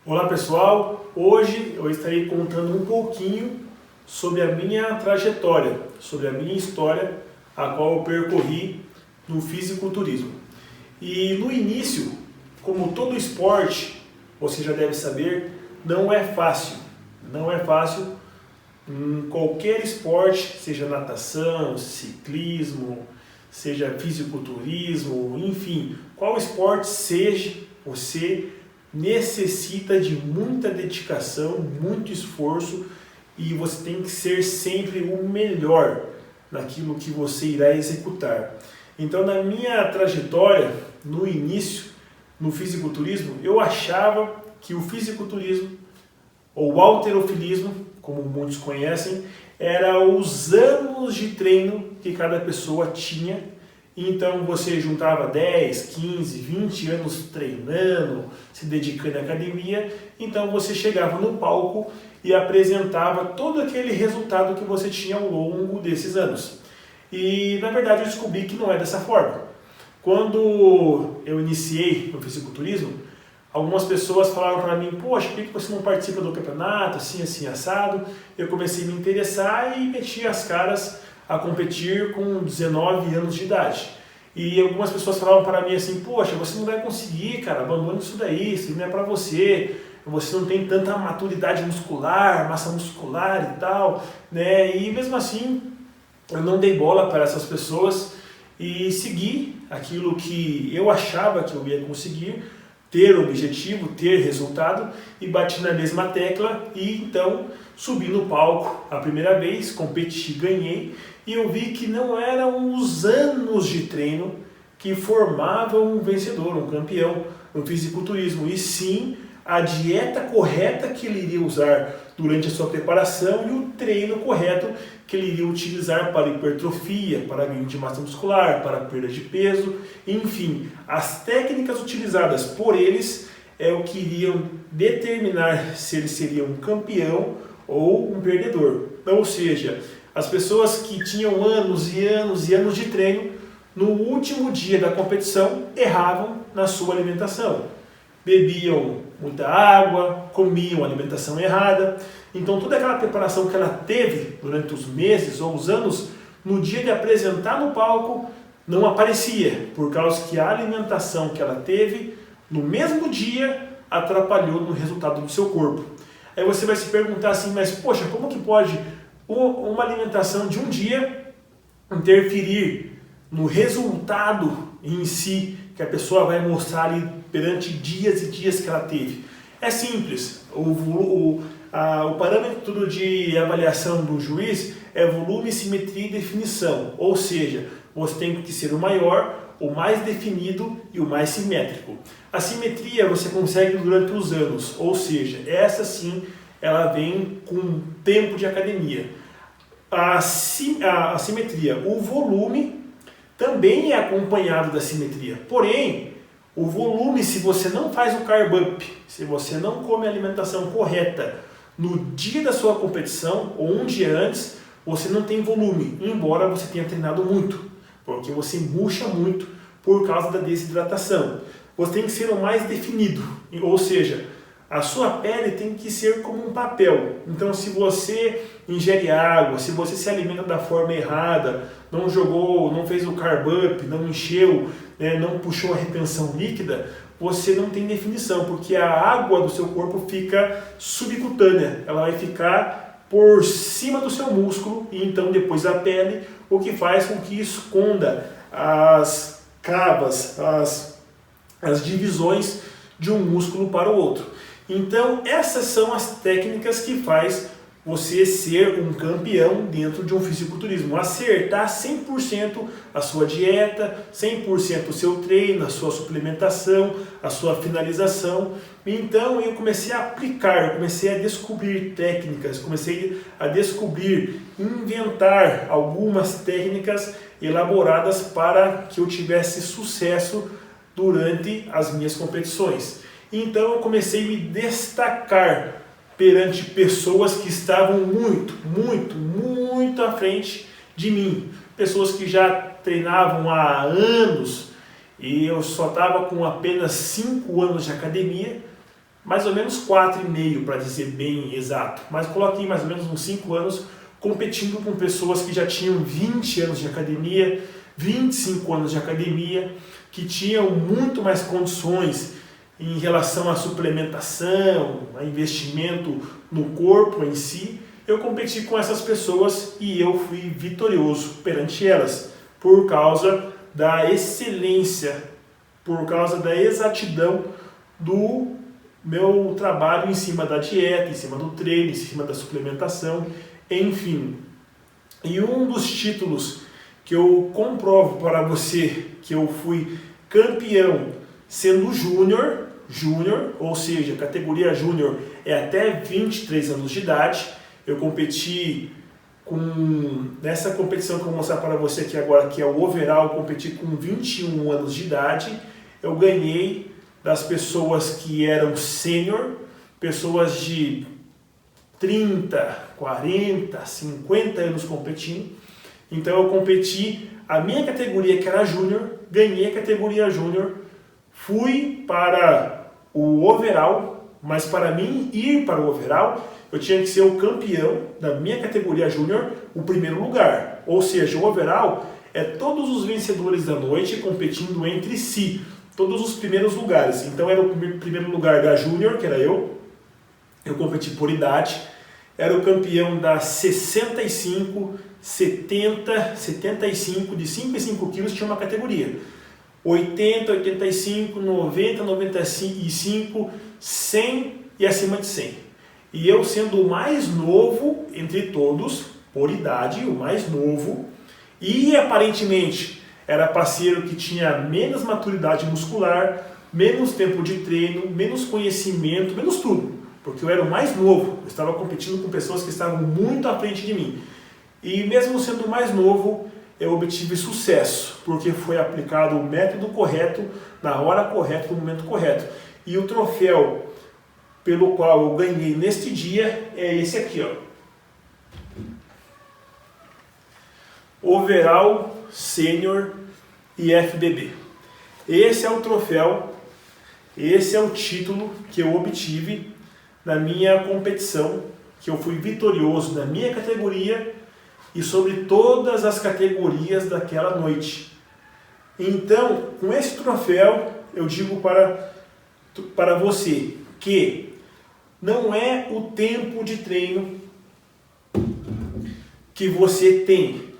Olá pessoal, hoje eu estarei contando um pouquinho sobre a minha trajetória, sobre a minha história, a qual eu percorri no fisiculturismo. E no início, como todo esporte, você já deve saber, não é fácil. Não é fácil em qualquer esporte, seja natação, ciclismo, seja fisiculturismo, enfim, qual esporte seja, você necessita de muita dedicação, muito esforço e você tem que ser sempre o melhor naquilo que você irá executar. Então, na minha trajetória, no início, no fisiculturismo, eu achava que o fisiculturismo, ou halterofilismo, como muitos conhecem, era os anos de treino que cada pessoa tinha. Então você juntava 10, 15, 20 anos treinando, se dedicando à academia, então você chegava no palco e apresentava todo aquele resultado que você tinha ao longo desses anos. E na verdade eu descobri que não é dessa forma. Quando eu iniciei no fisiculturismo, algumas pessoas falaram para mim: poxa, por que você não participa do campeonato, assim, assado? Eu comecei a me interessar e meti as caras a competir com 19 anos de idade. E algumas pessoas falavam para mim assim: poxa, você não vai conseguir, cara, abandona isso daí, isso não é para você, você não tem tanta maturidade muscular, massa muscular e tal, né? E mesmo assim, eu não dei bola para essas pessoas e segui aquilo que eu achava que eu ia conseguir, ter objetivo, ter resultado, e bati na mesma tecla e então subi no palco a primeira vez, competi, ganhei, e eu vi que não eram os anos de treino que formavam um vencedor, um campeão no fisiculturismo, e sim a dieta correta que ele iria usar durante a sua preparação e o treino correto que ele iria utilizar para hipertrofia, para ganho de massa muscular, para perda de peso, enfim, as técnicas utilizadas por eles é o que iriam determinar se ele seria um campeão ou um perdedor. Ou seja, as pessoas que tinham anos e anos e anos de treino, no último dia da competição, erravam na sua alimentação. Bebiam muita água, comiam alimentação errada. Então toda aquela preparação que ela teve durante os meses ou os anos, no dia de apresentar no palco, não aparecia, por causa que a alimentação que ela teve no mesmo dia atrapalhou no resultado do seu corpo. Aí você vai se perguntar assim: mas poxa, como que pode uma alimentação de um dia interferir no resultado em si que a pessoa vai mostrar ali perante dias e dias que ela teve? É simples. O parâmetro de avaliação do juiz é volume, simetria e definição. Ou seja, você tem que ser o maior, o mais definido e o mais simétrico. A simetria você consegue durante os anos, ou seja, essa sim, ela vem com tempo de academia. A simetria, o volume também é acompanhado da simetria. Porém, o volume, se você não faz o carb up, se você não come a alimentação correta no dia da sua competição ou um dia antes, você não tem volume, embora você tenha treinado muito, porque você murcha muito por causa da desidratação. Você tem que ser o mais definido, ou seja, a sua pele tem que ser como um papel. Então, se você ingere água, se você se alimenta da forma errada, não jogou, não fez o carb up, não encheu, não puxou a retenção líquida, você não tem definição, porque a água do seu corpo fica subcutânea, ela vai ficar por cima do seu músculo e então depois a pele, o que faz com que esconda as cavas, as divisões de um músculo para o outro. Então essas são as técnicas que faz você ser um campeão dentro de um fisiculturismo. Acertar 100% a sua dieta, 100% o seu treino, a sua suplementação, a sua finalização. Então eu comecei a aplicar, eu comecei a descobrir técnicas, comecei a descobrir, inventar algumas técnicas elaboradas para que eu tivesse sucesso durante as minhas competições. Então eu comecei a me destacar perante pessoas que estavam muito à frente de mim. Pessoas que já treinavam há anos e eu só estava com apenas 5 anos de academia. mais ou menos 4,5 para dizer bem exato, mas coloquei mais ou menos uns 5 anos competindo com pessoas que já tinham 20 anos de academia, 25 anos de academia, que tinham muito mais condições em relação à suplementação, a investimento no corpo em si. Eu competi com essas pessoas e eu fui vitorioso perante elas, por causa da excelência, por causa da exatidão do meu trabalho em cima da dieta, em cima do treino, em cima da suplementação, enfim. E um dos títulos que eu comprovo para você que eu fui campeão sendo júnior, ou seja, categoria júnior é até 23 anos de idade. Eu competi nessa competição que eu vou mostrar para você aqui agora, que é o overall, eu competi com 21 anos de idade. Eu ganhei das pessoas que eram sênior, pessoas de 30, 40, 50 anos competindo. Então eu competi a minha categoria, que era júnior, ganhei a categoria júnior, fui para o overall, mas para mim ir para o overall, eu tinha que ser o campeão da minha categoria júnior, o primeiro lugar. Ou seja, o overall é todos os vencedores da noite competindo entre si, todos os primeiros lugares. Então era o primeiro lugar da júnior, que era eu competi por idade, era o campeão da 65, 70, 75, de 5 em 5 quilos tinha uma categoria. 80, 85, 90, 95, 100 e acima de 100. E eu sendo o mais novo entre todos, por idade, o mais novo, e aparentemente era parceiro que tinha menos maturidade muscular, menos tempo de treino, menos conhecimento, menos tudo. Porque eu era o mais novo, eu estava competindo com pessoas que estavam muito à frente de mim. E mesmo sendo o mais novo, eu obtive sucesso, porque foi aplicado o método correto, na hora correta, no momento correto. E o troféu pelo qual eu ganhei neste dia é esse aqui, ó. Overall Senior IFBB. Esse é o troféu, esse é o título que eu obtive na minha competição, que eu fui vitorioso na minha categoria e sobre todas as categorias daquela noite. Então, com esse troféu, eu digo para você que não é o tempo de treino que você tem.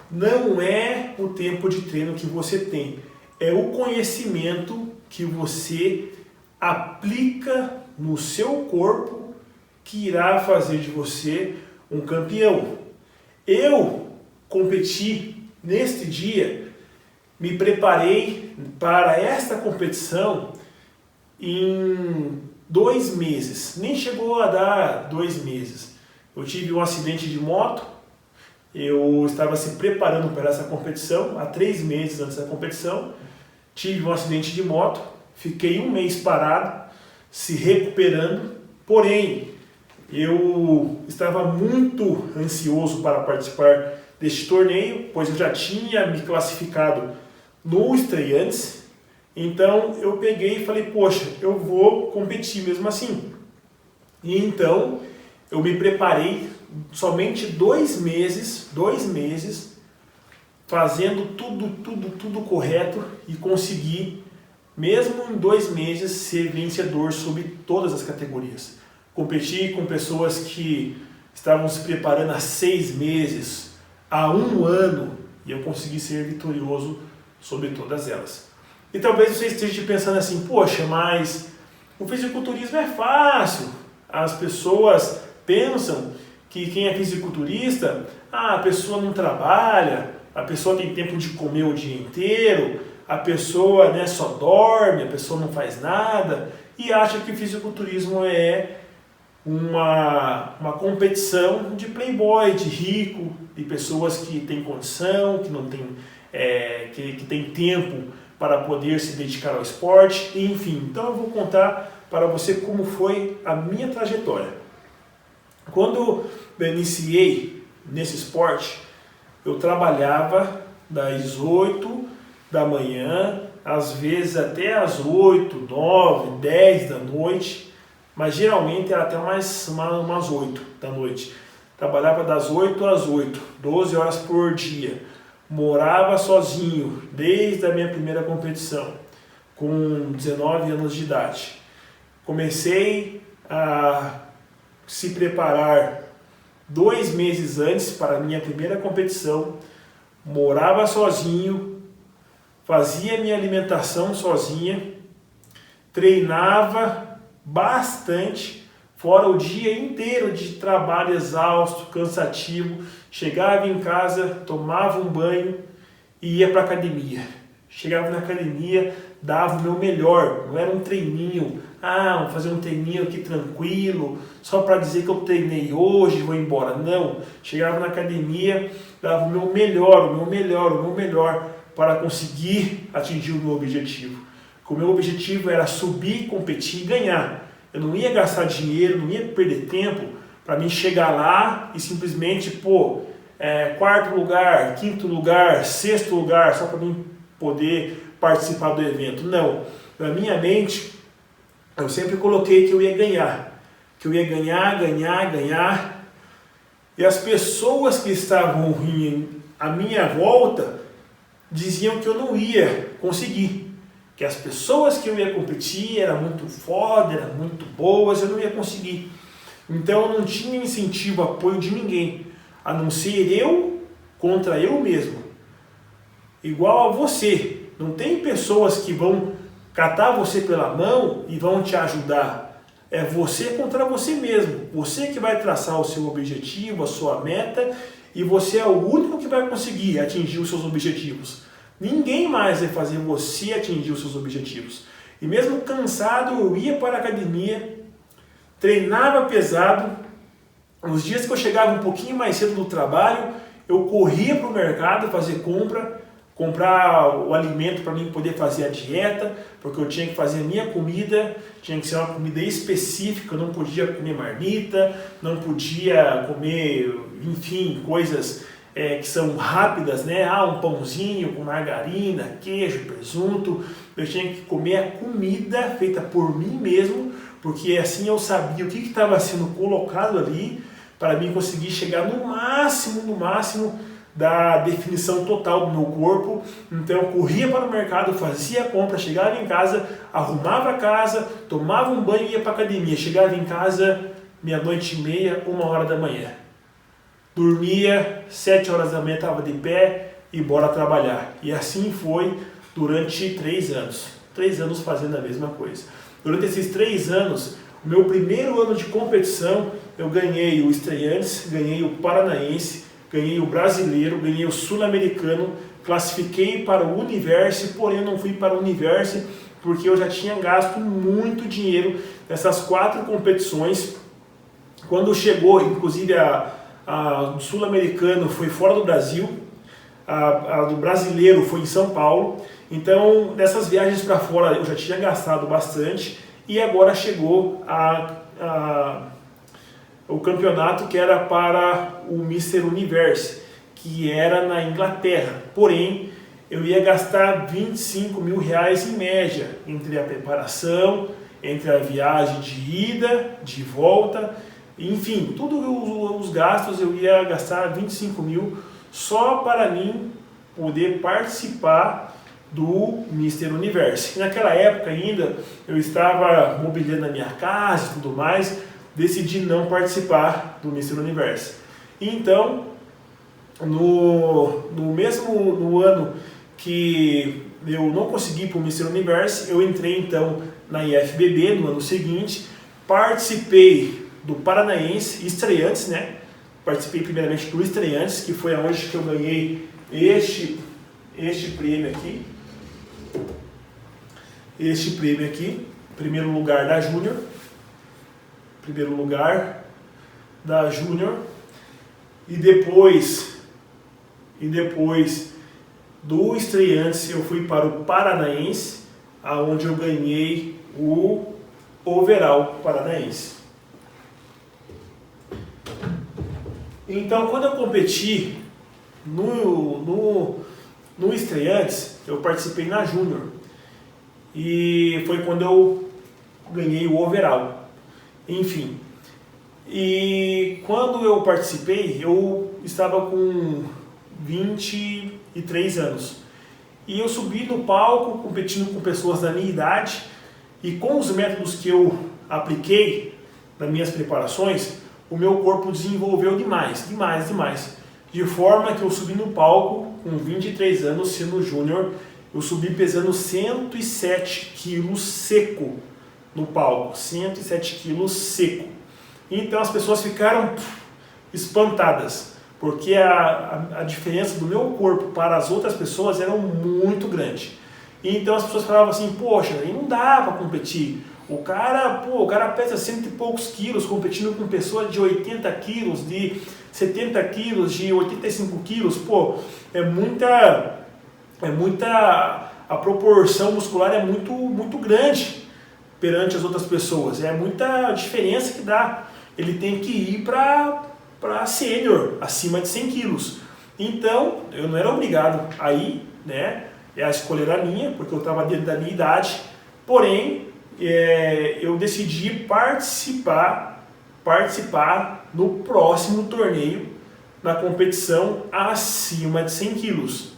Não é o tempo de treino que você tem. É o conhecimento que você aplica no seu corpo que irá fazer de você um campeão. Eu competi neste dia, me preparei para esta competição em 2 meses, nem chegou a dar 2 meses. Eu tive um acidente de moto, eu estava se preparando para essa competição, há 3 meses antes da competição, tive um acidente de moto, fiquei 1 mês parado, se recuperando, porém, eu estava muito ansioso para participar deste torneio, pois eu já tinha me classificado no estreantes. Então eu peguei e falei, poxa, eu vou competir mesmo assim. E então eu me preparei somente 2 meses, fazendo tudo correto e consegui, mesmo em 2 meses, ser vencedor sobre todas as categorias. Competi com pessoas que estavam se preparando há 6 meses, há 1 ano, e eu consegui ser vitorioso sobre todas elas. E talvez você esteja pensando assim, poxa, mas o fisiculturismo é fácil. As pessoas pensam que quem é fisiculturista, a pessoa não trabalha, a pessoa tem tempo de comer o dia inteiro, a pessoa só dorme, a pessoa não faz nada, e acha que o fisiculturismo é uma competição de playboy, de rico, de pessoas que têm condição, que não tem, que tem tempo para poder se dedicar ao esporte, enfim. Então eu vou contar para você como foi a minha trajetória. Quando eu iniciei nesse esporte, eu trabalhava das 8 da manhã, às vezes até às 8, 9, 10 da noite, mas geralmente era até umas 8 da noite. Trabalhava das 8 às 8, 12 horas por dia. Morava sozinho desde a minha primeira competição, com 19 anos de idade. Comecei a se preparar 2 meses antes para a minha primeira competição. Morava sozinho, fazia minha alimentação sozinha, treinava bastante, fora o dia inteiro de trabalho exausto, cansativo. Chegava em casa, tomava um banho e ia para a academia. Chegava na academia, dava o meu melhor, não era um treininho, vou fazer um treininho aqui tranquilo, só para dizer que eu treinei hoje e vou embora. Não, chegava na academia, dava o meu melhor para conseguir atingir o meu objetivo. O meu objetivo era subir, competir e ganhar. Eu não ia gastar dinheiro, não ia perder tempo para mim chegar lá e simplesmente, quarto lugar, quinto lugar, sexto lugar, só para mim poder participar do evento. Não, na minha mente, eu sempre coloquei que eu ia ganhar. E as pessoas que estavam à minha volta diziam que eu não ia conseguir. Que as pessoas que eu ia competir eram muito foda, eram muito boas, eu não ia conseguir. Então eu não tinha incentivo, apoio de ninguém, a não ser eu contra eu mesmo. Igual a você, não tem pessoas que vão catar você pela mão e vão te ajudar. É você contra você mesmo. Você que vai traçar o seu objetivo, a sua meta, e você é o único que vai conseguir atingir os seus objetivos. Ninguém mais vai fazer você atingir os seus objetivos. E mesmo cansado, eu ia para a academia, treinava pesado. Os dias que eu chegava um pouquinho mais cedo do trabalho, eu corria para o mercado fazer comprar o alimento para mim poder fazer a dieta, porque eu tinha que fazer a minha comida, tinha que ser uma comida específica, eu não podia comer marmita, não podia comer, enfim, coisas que são rápidas, né? Um pãozinho com margarina, queijo, presunto. Eu tinha que comer a comida feita por mim mesmo, porque assim eu sabia o que estava sendo colocado ali para mim conseguir chegar no máximo da definição total do meu corpo. Então eu corria para o mercado, fazia a compra, chegava em casa, arrumava a casa, tomava um banho e ia para a academia. Chegava em casa 00:30, 1h da manhã. Dormia, 7h da manhã estava de pé e bora trabalhar. E assim foi durante 3 anos. 3 anos fazendo a mesma coisa. Durante esses 3 anos, o meu primeiro ano de competição, eu ganhei o Estreantes, ganhei o Paranaense, ganhei o Brasileiro, ganhei o Sul-Americano, classifiquei para o Universe, porém eu não fui para o Universe porque eu já tinha gasto muito dinheiro nessas 4 competições. Quando chegou, inclusive a do Sul-Americano foi fora do Brasil, a do Brasileiro foi em São Paulo. Então, nessas viagens para fora eu já tinha gastado bastante e agora chegou o campeonato que era para o Mr. Universe, que era na Inglaterra. Porém, eu ia gastar R$25 mil em média, entre a preparação, entre a viagem de ida, de volta, enfim, todos os gastos eu ia gastar 25 mil só para mim poder participar do Mr. Universe. Naquela época ainda eu estava mobiliando a minha casa e tudo mais, decidi não participar do Mr. Universe. Então, no ano que eu não consegui ir para o Mr. Universe, eu entrei então na IFBB no ano seguinte, participei do Paranaense, Estreantes, né? Participei primeiramente do Estreantes, que foi aonde que eu ganhei este prêmio aqui. Este prêmio aqui, primeiro lugar da Júnior. Primeiro lugar da Júnior. E depois do Estreantes eu fui para o Paranaense, aonde eu ganhei o overall paranaense. Então, quando eu competi no Estreantes, eu participei na Júnior. E foi quando eu ganhei o overall. enfim. E quando eu participei, eu estava com 23 anos. E eu subi no palco competindo com pessoas da minha idade, e com os métodos que eu apliquei nas minhas preparações, o meu corpo desenvolveu demais. De forma que eu subi no palco com 23 anos, sendo júnior, eu subi pesando 107 quilos seco no palco, 107 quilos seco. Então as pessoas ficaram espantadas, porque a diferença do meu corpo para as outras pessoas era muito grande. Então as pessoas falavam assim, poxa, aí não dá para competir. O cara pesa 100 e poucos quilos, competindo com pessoas de 80 quilos, de 70 quilos, de 85 quilos, a proporção muscular é muito grande perante as outras pessoas, é muita diferença que dá. Ele tem que ir para sênior, acima de 100 quilos. Então, eu não era obrigado a ir, né? A escolha era minha, porque eu estava dentro da minha idade, porém, eu decidi participar no próximo torneio, na competição acima de 100 quilos,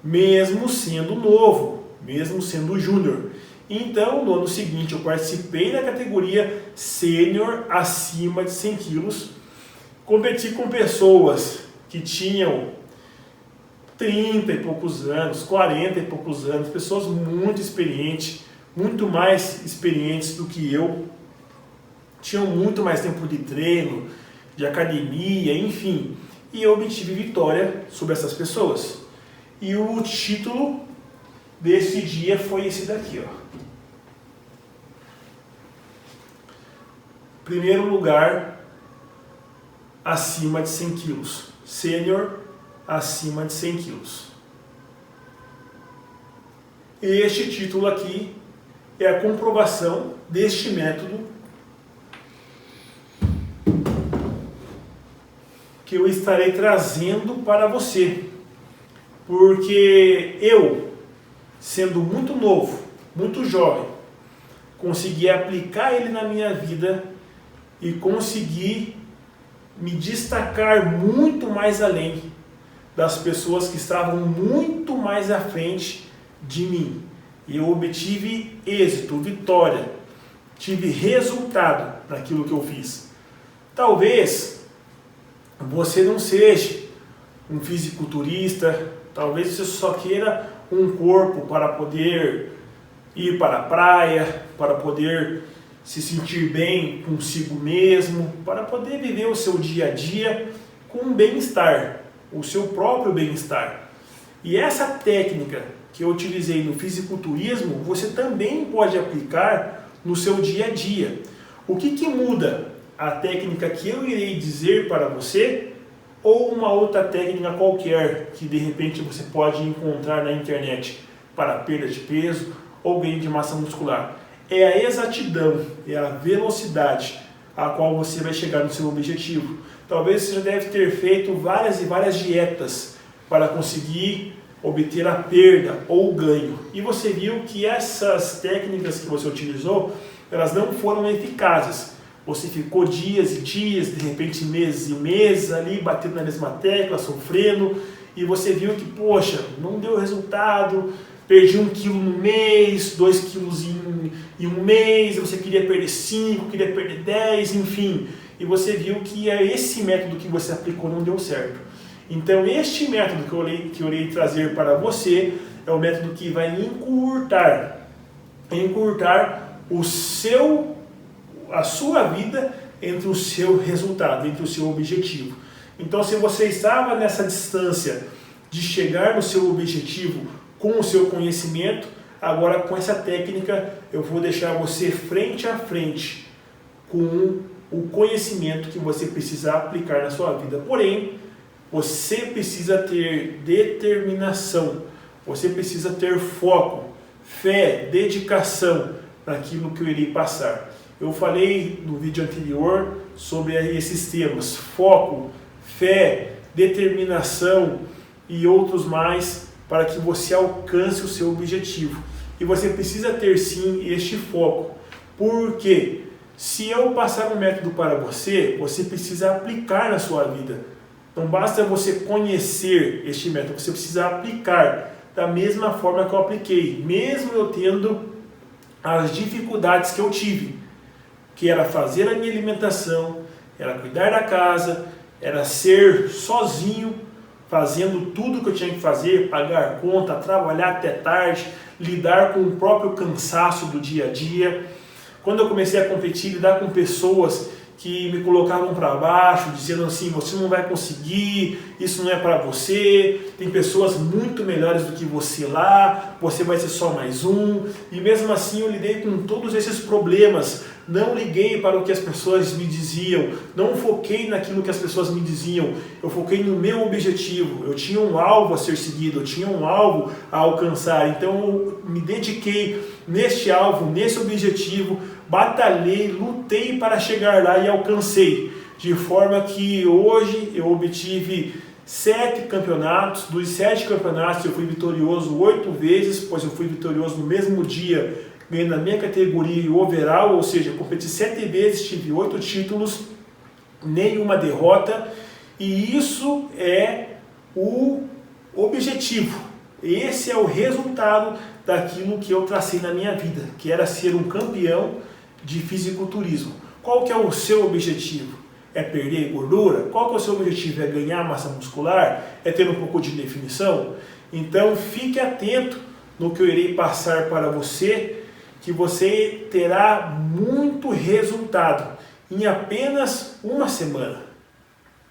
mesmo sendo novo, mesmo sendo júnior. Então, no ano seguinte, eu participei da categoria sênior acima de 100 quilos, competi com pessoas que tinham 30 e poucos anos, 40 e poucos anos, pessoas muito experientes, muito mais experientes do que eu, tinham muito mais tempo de treino, de academia, enfim, e eu obtive vitória sobre essas pessoas. E o título desse dia foi esse daqui, ó. Primeiro lugar acima de 100 quilos, sênior acima de 100 quilos. Este título aqui é a comprovação deste método que eu estarei trazendo para você, porque eu, sendo muito novo, muito jovem, consegui aplicar ele na minha vida e consegui me destacar muito mais além das pessoas que estavam muito mais à frente de mim. E eu obtive êxito, vitória, tive resultado naquilo que eu fiz. Talvez você não seja um fisiculturista, talvez você só queira um corpo para poder ir para a praia, para poder se sentir bem consigo mesmo, para poder viver o seu dia a dia com bem-estar, o seu próprio bem-estar. E essa técnica que eu utilizei no fisiculturismo, você também pode aplicar no seu dia a dia. O que muda a técnica que eu irei dizer para você ou uma outra técnica qualquer que de repente você pode encontrar na internet para perda de peso ou ganho de massa muscular? É a exatidão, é a velocidade a qual você vai chegar no seu objetivo. Talvez você já deve ter feito várias e várias dietas para conseguir obter a perda ou o ganho. E você viu que essas técnicas que você utilizou, elas não foram eficazes. Você ficou dias e dias, de repente meses e meses ali, batendo na mesma tecla, sofrendo, e você viu que, poxa, não deu resultado, perdi 1 quilo no mês, 2 quilos em um mês, você queria perder 5, queria perder 10, enfim. E você viu que esse método que você aplicou não deu certo. Então, este método que eu irei trazer para você é o método que vai encurtar a sua vida entre o seu resultado, entre o seu objetivo. Então, se você estava nessa distância de chegar no seu objetivo com o seu conhecimento, agora com essa técnica eu vou deixar você frente a frente com o conhecimento que você precisa aplicar na sua vida. Porém, você precisa ter determinação, você precisa ter foco, fé, dedicação naquilo que eu irei passar. Eu falei no vídeo anterior sobre esses temas: foco, fé, determinação e outros mais, para que você alcance o seu objetivo. E você precisa ter sim este foco. Por quê? Se eu passar um método para você, você precisa aplicar na sua vida. Não basta você conhecer este método, você precisa aplicar da mesma forma que eu apliquei, mesmo eu tendo as dificuldades que eu tive, que era fazer a minha alimentação, era cuidar da casa, era ser sozinho, fazendo tudo que eu tinha que fazer, pagar conta, trabalhar até tarde, lidar com o próprio cansaço do dia a dia. Quando eu comecei a competir, lidar com pessoas que me colocavam para baixo, dizendo assim, você não vai conseguir, isso não é para você, tem pessoas muito melhores do que você lá, você vai ser só mais um. E mesmo assim eu lidei com todos esses problemas, não liguei para o que as pessoas me diziam, não foquei naquilo que as pessoas me diziam, eu foquei no meu objetivo, eu tinha um alvo a ser seguido, eu tinha um alvo a alcançar, então eu me dediquei neste alvo, nesse objetivo, batalhei, lutei para chegar lá e alcancei, de forma que hoje eu obtive 7 campeonatos, dos 7 campeonatos eu fui vitorioso 8 vezes, pois eu fui vitorioso no mesmo dia, ganhei na minha categoria overall, ou seja, competi 7 vezes, tive 8 títulos, nenhuma derrota, e isso é o objetivo, esse é o resultado daquilo que eu tracei na minha vida, que era ser um campeão de fisiculturismo. Qual que é o seu objetivo? É perder gordura? Qual que é o seu objetivo? É ganhar massa muscular? É ter um pouco de definição? Então fique atento no que eu irei passar para você, que você terá muito resultado em apenas uma semana.